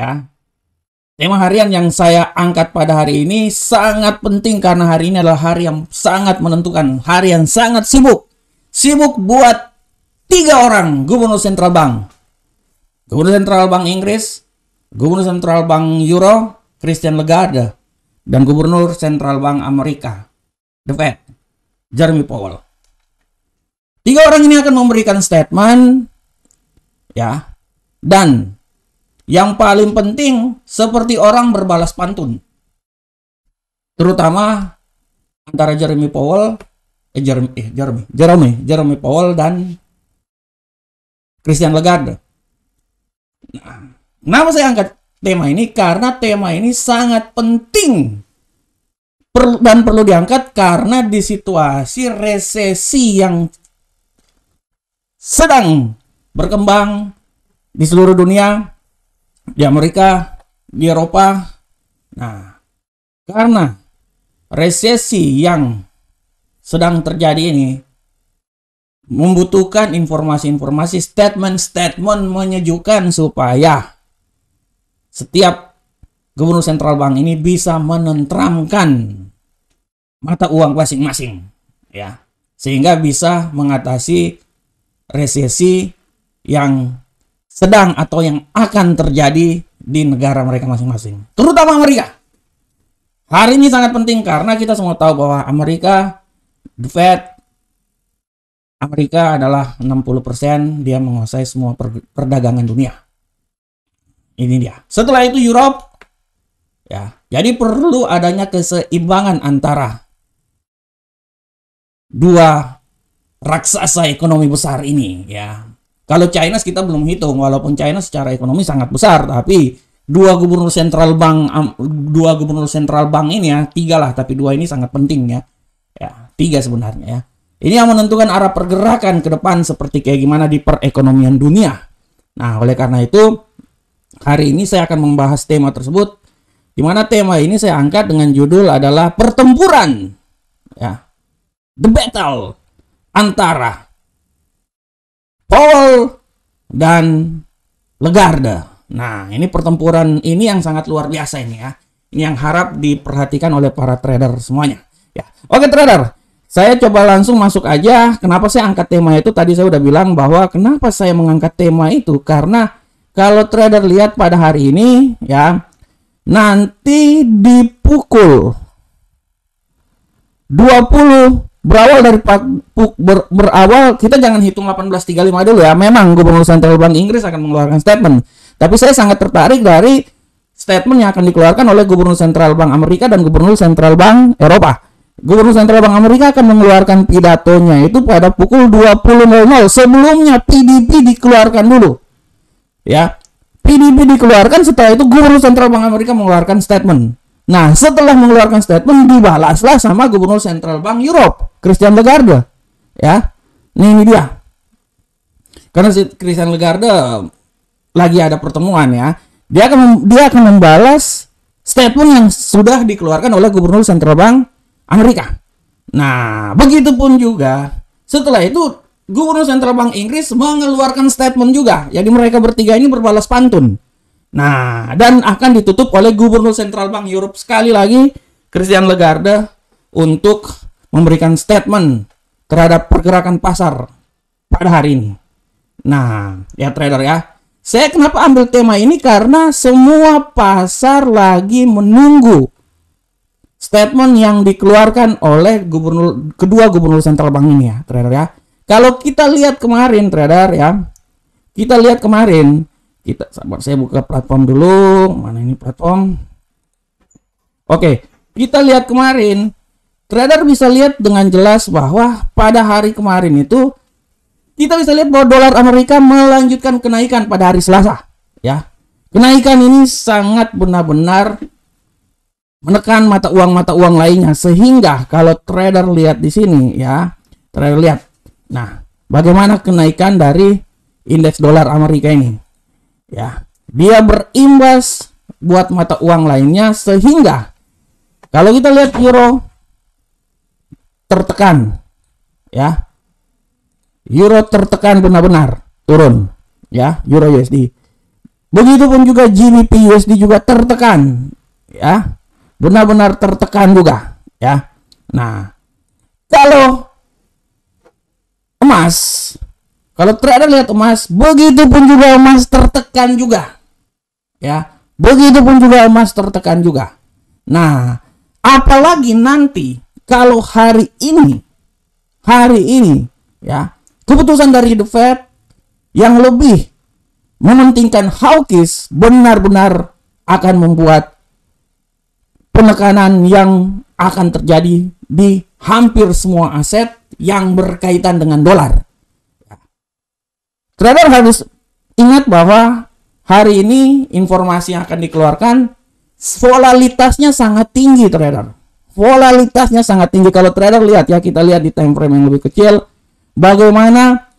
ya. Tema harian yang saya angkat pada hari ini sangat penting karena hari ini adalah hari yang sangat menentukan, hari yang sangat sibuk. Sibuk buat 3 orang gubernur sentral bank. Gubernur sentral bank Inggris, gubernur sentral bank Euro, Christine Lagarde, dan gubernur sentral bank Amerika, The Fed, Jeremy Powell. 3 orang ini akan memberikan statement, ya, dan yang paling penting seperti orang berbalas pantun, terutama antara Jeremy Powell, Jeremy Powell dan Christine Lagarde. Nah, kenapa saya angkat tema ini? Karena tema ini sangat penting dan perlu diangkat karena di situasi resesi yang sedang berkembang di seluruh dunia, di Amerika, di Eropa. Nah, karena resesi yang sedang terjadi ini membutuhkan informasi-informasi, statement-statement menyejukkan supaya setiap gubernur sentral bank ini bisa menenteramkan mata uang masing-masing, ya, sehingga bisa mengatasi resesi yang sedang atau yang akan terjadi di negara mereka masing-masing, terutama Amerika. Hari ini sangat penting karena kita semua tahu bahwa Amerika, The Fed, Amerika adalah 60% dia menguasai semua perdagangan dunia. Ini dia. Setelah itu Europe, ya. Jadi perlu adanya keseimbangan antara 2 raksasa ekonomi besar ini, ya. Kalau China kita belum hitung, walaupun China secara ekonomi sangat besar, tapi 2 gubernur sentral bank ini, ya, 3 lah, tapi 2 ini sangat penting, ya. Ya, 3 sebenarnya, ya. Ini yang menentukan arah pergerakan ke depan seperti kayak gimana di perekonomian dunia. Nah, oleh karena itu hari ini saya akan membahas tema tersebut, di mana tema ini saya angkat dengan judul adalah pertempuran, ya, the battle antara Powell dan Lagarde. Nah, ini pertempuran ini yang sangat luar biasa ini, ya. Ini yang harap diperhatikan oleh para trader semuanya, ya. Oke trader, saya coba langsung masuk aja. Kenapa saya angkat tema itu? Tadi saya udah bilang bahwa kenapa saya mengangkat tema itu karena kalau trader lihat pada hari ini, ya, nanti di pukul 20 berawal dari berawal, kita jangan hitung 18.35 dulu, ya. Memang gubernur sentral bank Inggris akan mengeluarkan statement, tapi saya sangat tertarik dari statement yang akan dikeluarkan oleh gubernur sentral bank Amerika dan gubernur sentral bank Eropa. Gubernur sentral bank Amerika akan mengeluarkan pidatonya itu pada pukul 20.00. Sebelumnya PDP dikeluarkan dulu, ya. PDP dikeluarkan, setelah itu gubernur sentral bank Amerika mengeluarkan statement. Nah, setelah mengeluarkan statement dibalaslah sama gubernur sentral bank Europe, Christine Lagarde, ya. Ini dia. Karena si Christine Lagarde lagi ada pertemuan, ya. Dia akan membalas statement yang sudah dikeluarkan oleh gubernur sentral bank Amerika. Nah, begitupun juga setelah itu gubernur sentral bank Inggris mengeluarkan statement juga. Jadi mereka bertiga ini berbalas pantun. Nah, dan akan ditutup oleh gubernur sentral bank Europe sekali lagi, Christine Lagarde, untuk memberikan statement terhadap pergerakan pasar pada hari ini. Nah, ya trader, ya. Saya kenapa ambil tema ini? Karena semua pasar lagi menunggu statement yang dikeluarkan oleh kedua gubernur sentral bank ini, ya, trader, ya. Kalau kita lihat kemarin, trader, ya. Kita lihat kemarin, saya buka platform dulu. Mana ini platform? Oke, kita lihat kemarin. Trader bisa lihat dengan jelas bahwa pada hari kemarin itu kita bisa lihat bahwa dolar Amerika melanjutkan kenaikan pada hari Selasa, ya. Kenaikan ini sangat benar-benar menekan mata uang lainnya, sehingga kalau trader lihat di sini, ya, trader lihat. Nah, bagaimana kenaikan dari indeks dolar Amerika ini, ya. Dia berimbas buat mata uang lainnya, sehingga kalau kita lihat euro tertekan, ya. Euro tertekan benar-benar turun, ya, euro USD. Begitupun juga GBP USD juga tertekan, ya, benar-benar tertekan juga, ya. Nah, kalau emas, kalau trader lihat emas, begitupun juga emas tertekan juga, ya, begitupun juga emas tertekan juga. Nah, apalagi nanti kalau hari ini, ya, keputusan dari The Fed yang lebih mementingkan hawkish benar-benar akan membuat penekanan yang akan terjadi di hampir semua aset yang berkaitan dengan dolar. Trader harus ingat bahwa hari ini informasi yang akan dikeluarkan volatilitasnya sangat tinggi, trader. Volatilitasnya sangat tinggi. Kalau trader lihat, ya, kita lihat di time frame yang lebih kecil bagaimana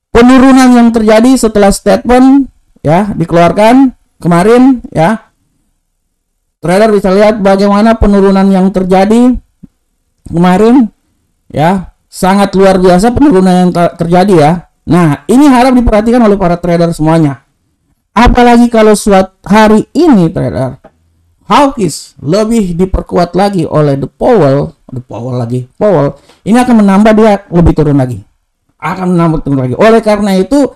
penurunan yang terjadi setelah statement, ya, dikeluarkan kemarin, ya. Trader bisa lihat bagaimana penurunan yang terjadi kemarin, ya, sangat luar biasa penurunan yang terjadi, ya. Nah, ini harap diperhatikan oleh para trader semuanya. Apalagi kalau suatu hari ini, trader, hawkish lebih diperkuat lagi oleh Powell, ini akan menambah dia lebih turun lagi. Oleh karena itu,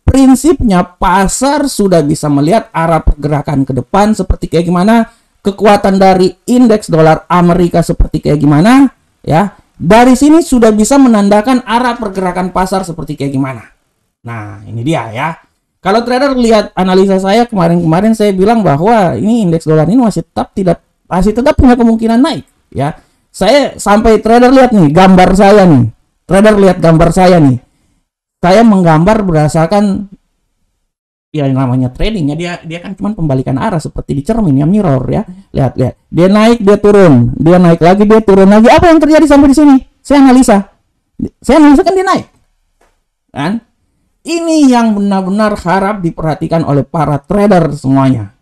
prinsipnya pasar sudah bisa melihat arah pergerakan ke depan seperti kayak gimana, kekuatan dari indeks dolar Amerika seperti kayak gimana, ya. Dari sini sudah bisa menandakan arah pergerakan pasar seperti kayak gimana. Nah, ini dia, ya. Kalau trader lihat analisa saya kemarin saya bilang bahwa ini indeks dolar ini masih tetap punya kemungkinan naik, ya. Saya sampai trader lihat nih gambar saya nih. Trader lihat gambar saya nih. Saya menggambar berdasarkan, ya, namanya trading, ya, dia kan cuma pembalikan arah seperti di cermin, ya, mirror, ya. Lihat. Dia naik, dia turun. Dia naik lagi, dia turun lagi. Apa yang terjadi sampai di sini? Saya analisa kan dia naik. Kan? Ini yang benar-benar harap diperhatikan oleh para trader semuanya.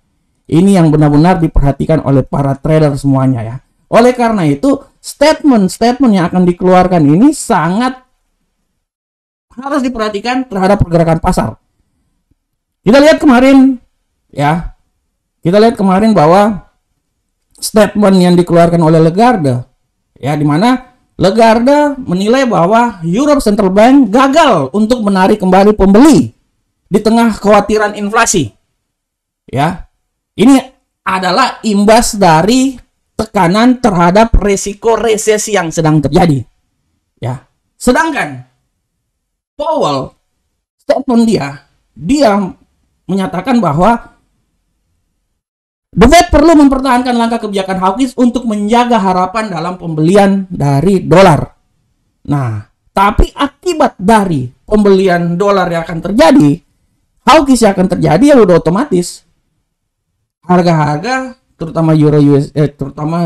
Ini yang benar-benar diperhatikan oleh para trader semuanya, ya. Oleh karena itu, statement yang akan dikeluarkan ini sangat harus diperhatikan terhadap pergerakan pasar. Kita lihat kemarin, ya. Kita lihat kemarin bahwa statement yang dikeluarkan oleh Lagarde, ya, di mana Lagarde menilai bahwa Europe Central Bank gagal untuk menarik kembali pembeli di tengah kekhawatiran inflasi. Ya. Ini adalah imbas dari tekanan terhadap resiko resesi yang sedang terjadi. Ya. Sedangkan Powell, statement dia menyatakan bahwa The Fed perlu mempertahankan langkah kebijakan hawkish untuk menjaga harapan dalam pembelian dari dolar. Nah, tapi akibat dari pembelian dolar yang akan terjadi, hawkish yang akan terjadi, ya udah otomatis harga-harga terutama terutama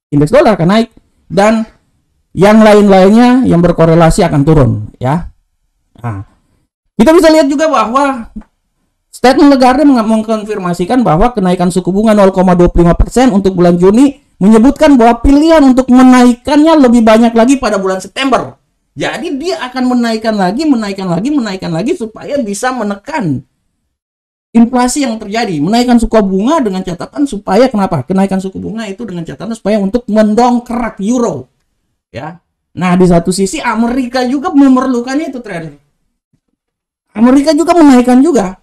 indeks dolar akan naik dan yang lain-lainnya yang berkorelasi akan turun, ya. Nah, kita bisa lihat juga bahwa statement Lagarde mengkonfirmasikan bahwa kenaikan suku bunga 0,25% untuk bulan Juni, menyebutkan bahwa pilihan untuk menaikkannya lebih banyak lagi pada bulan September. Jadi dia akan menaikkan lagi supaya bisa menekan inflasi yang terjadi. Menaikkan suku bunga dengan catatan supaya kenapa? Kenaikan suku bunga itu dengan catatan supaya untuk mendongkrak euro. Ya. Nah, di satu sisi Amerika juga memerlukan itu, trader. Amerika juga menaikkan juga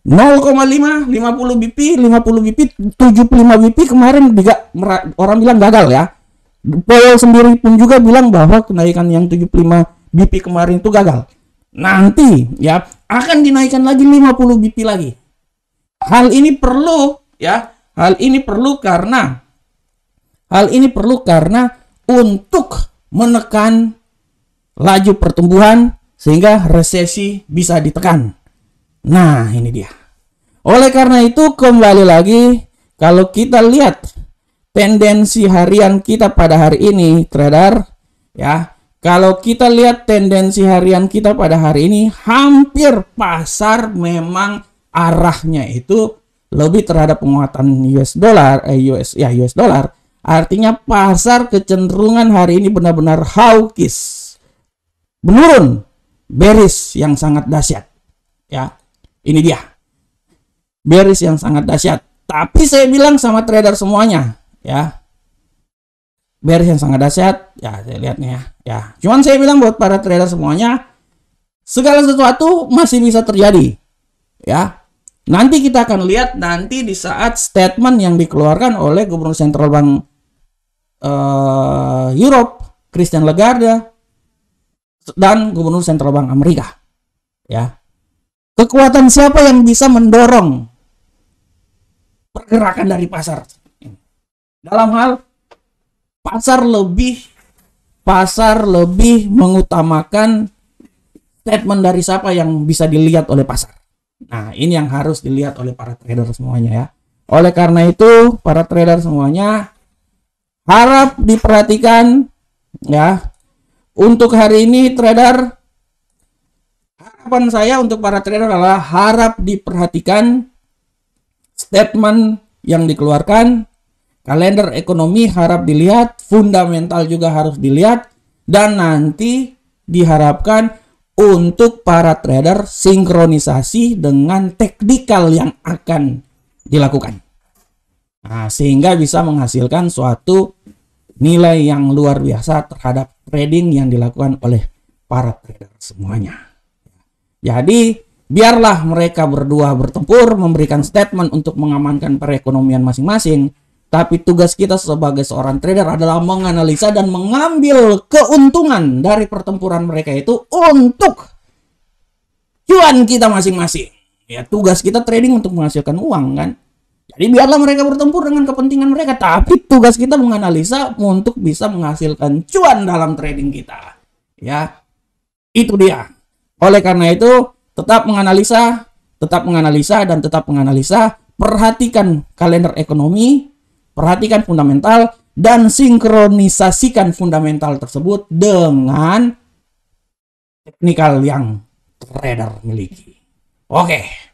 0,5, 50 BP, 75 BP kemarin juga orang bilang gagal, ya. Powell sendiri pun juga bilang bahwa kenaikan yang 75 BP kemarin itu gagal. Nanti, ya, akan dinaikkan lagi 50 BP lagi. Hal ini perlu, ya. Hal ini perlu karena untuk menekan laju pertumbuhan sehingga resesi bisa ditekan. Nah, ini dia. Oleh karena itu, kembali lagi, kalau kita lihat tendensi harian kita pada hari ini, trader, ya, kalau kita lihat tendensi harian kita pada hari ini, hampir pasar memang arahnya itu lebih terhadap penguatan US dollar. Artinya pasar kecenderungan hari ini benar-benar hawkish, menurun, bearish yang sangat dahsyat, ya. Ini dia. bearish yang sangat dahsyat. Tapi saya bilang sama trader semuanya, ya, bearish yang sangat dahsyat. Ya, saya lihat nih ya. Ya, cuman saya bilang buat para trader semuanya, segala sesuatu masih bisa terjadi. Ya. Nanti kita akan lihat nanti di saat statement yang dikeluarkan oleh Gubernur Central Bank Europe, Christine Lagarde, dan Gubernur Central Bank Amerika. Ya. Kekuatan siapa yang bisa mendorong pergerakan dari pasar? Dalam hal pasar lebih mengutamakan statement dari siapa yang bisa dilihat oleh pasar. Nah, ini yang harus dilihat oleh para trader semuanya ya. Oleh karena itu, para trader semuanya harap diperhatikan ya. Untuk hari ini trader, harapan saya untuk para trader adalah harap diperhatikan statement yang dikeluarkan, kalender ekonomi harap dilihat, fundamental juga harus dilihat, dan nanti diharapkan untuk para trader sinkronisasi dengan teknikal yang akan dilakukan. Nah, sehingga bisa menghasilkan suatu nilai yang luar biasa terhadap trading yang dilakukan oleh para trader semuanya. Jadi, biarlah mereka berdua bertempur, memberikan statement untuk mengamankan perekonomian masing-masing. Tapi tugas kita sebagai seorang trader adalah menganalisa dan mengambil keuntungan dari pertempuran mereka itu untuk cuan kita masing-masing. Ya, tugas kita trading untuk menghasilkan uang kan. Jadi biarlah mereka bertempur dengan kepentingan mereka, tapi tugas kita menganalisa untuk bisa menghasilkan cuan dalam trading kita. Ya, itu dia. Oleh karena itu, tetap menganalisa, dan tetap menganalisa. Perhatikan kalender ekonomi, perhatikan fundamental, dan sinkronisasikan fundamental tersebut dengan teknikal yang trader miliki. Oke.